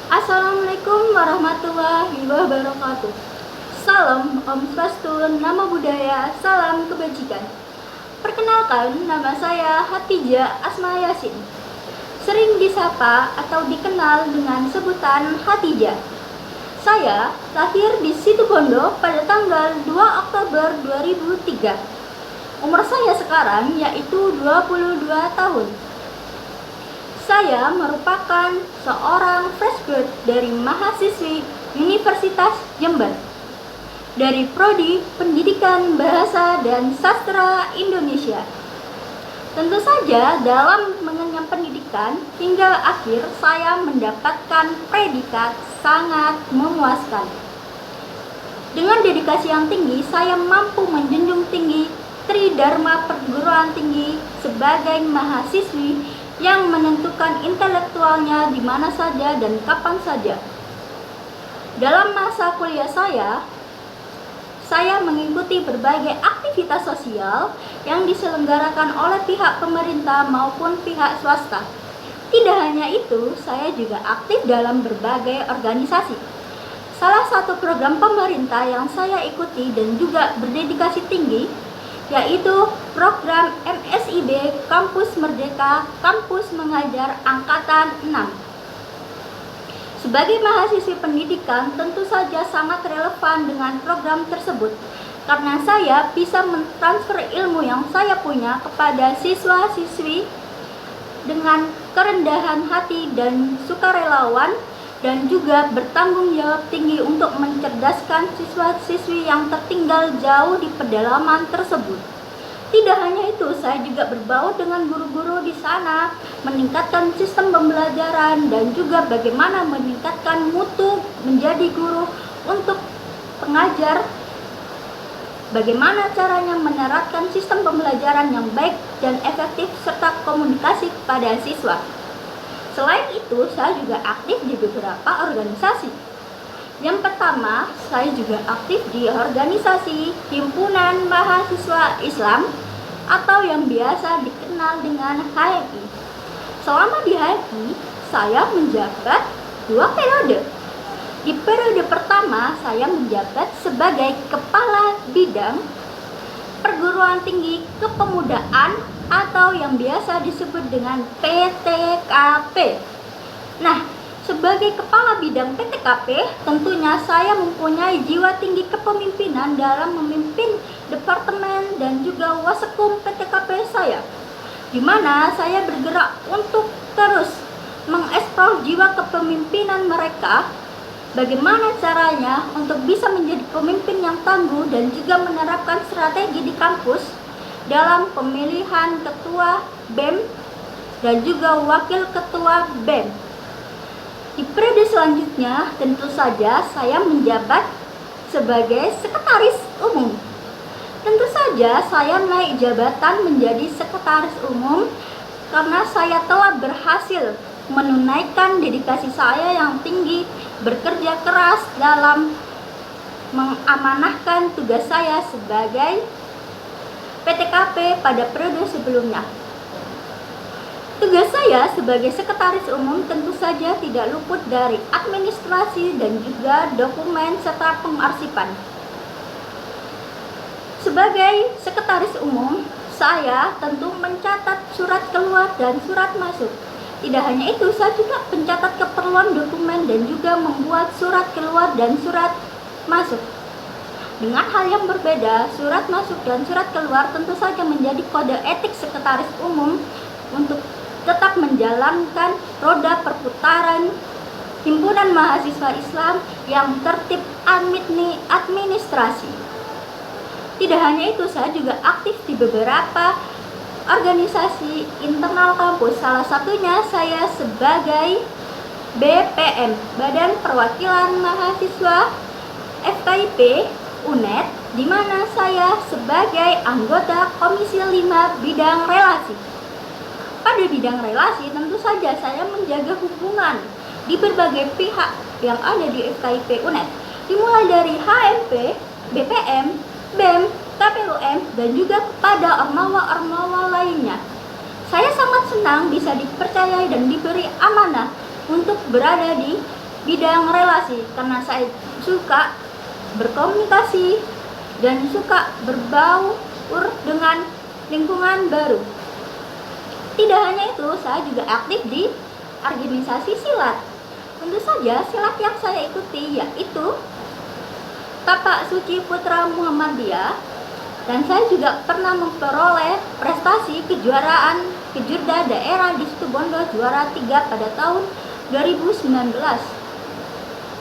Assalamualaikum warahmatullahi wabarakatuh. Salam Om Swastiastu, Namo Buddhaya, salam kebajikan. Perkenalkan, nama saya Hatijah Asma Yasin. Sering disapa atau dikenal dengan sebutan Hatijah. Saya lahir di Situbondo pada tanggal 2 Oktober 2003. Umur saya sekarang yaitu 22 tahun. Saya merupakan seorang fresh grad dari mahasiswi Universitas Jember dari Prodi Pendidikan Bahasa dan Sastra Indonesia. Tentu saja dalam mengenyam pendidikan hingga akhir saya mendapatkan predikat sangat memuaskan. Dengan dedikasi yang tinggi, saya mampu menjunjung tinggi Tridharma Perguruan Tinggi sebagai mahasiswi yang menentukan intelektualnya di mana saja dan kapan saja. Dalam masa kuliah saya mengikuti berbagai aktivitas sosial yang diselenggarakan oleh pihak pemerintah maupun pihak swasta. Tidak hanya itu, saya juga aktif dalam berbagai organisasi. Salah satu program pemerintah yang saya ikuti dan juga berdedikasi tinggi yaitu program MSIB Kampus Merdeka, Kampus Mengajar Angkatan 6. Sebagai mahasiswi pendidikan, tentu saja sangat relevan dengan program tersebut, karena saya bisa mentransfer ilmu yang saya punya kepada siswa-siswi dengan kerendahan hati dan sukarelawan, dan juga bertanggung jawab tinggi untuk mencerdaskan siswa-siswi yang tertinggal jauh di pedalaman tersebut. Tidak hanya itu, saya juga berbaur dengan guru-guru di sana, meningkatkan sistem pembelajaran dan juga bagaimana meningkatkan mutu menjadi guru untuk pengajar, bagaimana caranya menerapkan sistem pembelajaran yang baik dan efektif serta komunikasi kepada siswa. Selain itu, saya juga aktif di beberapa organisasi. Yang pertama, saya juga aktif di organisasi Himpunan Mahasiswa Islam atau yang biasa dikenal dengan HMI. Selama di HMI, saya menjabat 2 periode. Di periode pertama, saya menjabat sebagai Kepala Bidang Perguruan Tinggi Kepemudaan atau yang biasa disebut dengan PTKP. Nah, sebagai Kepala Bidang PTKP, tentunya saya mempunyai jiwa tinggi kepemimpinan dalam memimpin departemen dan juga wasekum PTKP saya, di mana saya bergerak untuk terus mengeksplor jiwa kepemimpinan mereka, bagaimana caranya untuk bisa menjadi pemimpin yang tangguh dan juga menerapkan strategi di kampus dalam pemilihan ketua BEM dan juga wakil ketua BEM. Di periode selanjutnya, tentu saja saya menjabat sebagai sekretaris umum. Tentu saja saya naik jabatan menjadi sekretaris umum karena saya telah berhasil menunaikan dedikasi saya yang tinggi, bekerja keras dalam mengamanahkan tugas saya sebagai PTKP pada periode sebelumnya. Tugas saya sebagai sekretaris umum tentu saja tidak luput dari administrasi dan juga dokumen serta pengarsipan. Sebagai sekretaris umum, saya tentu mencatat surat keluar dan surat masuk. Tidak hanya itu, saya juga mencatat keperluan dokumen dan juga membuat surat keluar dan surat masuk. Dengan hal yang berbeda, surat masuk dan surat keluar tentu saja menjadi kode etik sekretaris umum untuk tetap menjalankan roda perputaran Himpunan Mahasiswa Islam yang tertib administrasi. Tidak hanya itu, saya juga aktif di beberapa organisasi internal kampus. Salah satunya saya sebagai BPM, Badan Perwakilan Mahasiswa FKIP UNED, di mana saya sebagai anggota Komisi 5 Bidang Relasi. Pada bidang relasi, tentu saja saya menjaga hubungan di berbagai pihak yang ada di FKIP UNED, dimulai dari HMP, BPM, BEM, KPUM, dan juga kepada ormawa-ormawa lainnya. Saya sangat senang bisa dipercayai dan diberi amanah untuk berada di bidang relasi karena saya suka berkomunikasi dan suka berbaur dengan lingkungan baru. Tidak hanya itu, saya juga aktif di organisasi silat. Tentu saja silat yang saya ikuti yaitu Tapak Suci Putra Muhammadiyah, dan saya juga pernah memperoleh prestasi kejuaraan kejurda daerah di Situbondo juara 3 pada tahun 2019.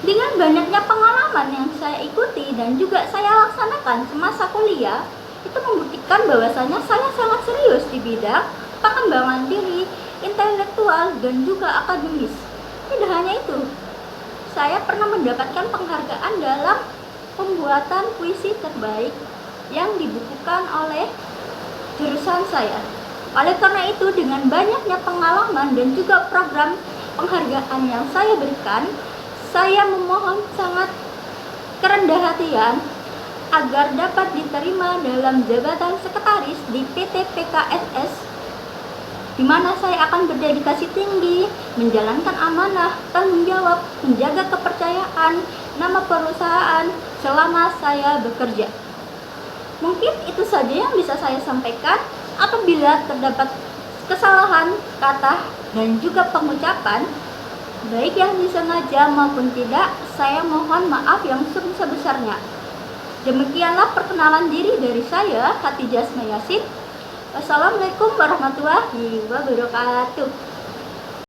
Dengan banyaknya pengalaman yang saya ikuti dan juga saya laksanakan semasa kuliah, itu membuktikan bahwasanya saya sangat serius di bidang pengembangan diri, intelektual, dan juga akademis. Tidak hanya itu, saya pernah mendapatkan penghargaan dalam pembuatan puisi terbaik yang dibukukan oleh jurusan saya. Oleh karena itu, dengan banyaknya pengalaman dan juga program penghargaan yang saya berikan, saya memohon sangat kerendah hatian agar dapat diterima dalam jabatan sekretaris di PT PKSS, di mana saya akan berdedikasi tinggi, menjalankan amanah, tanggung jawab, menjaga kepercayaan nama perusahaan selama saya bekerja. Mungkin itu saja yang bisa saya sampaikan. Apabila terdapat kesalahan kata dan juga pengucapan, baik yang disengaja maupun tidak, saya mohon maaf yang sebesar-besarnya. Demikianlah perkenalan diri dari saya, Khatijah Asma Yasin. Wassalamualaikum warahmatullahi wabarakatuh.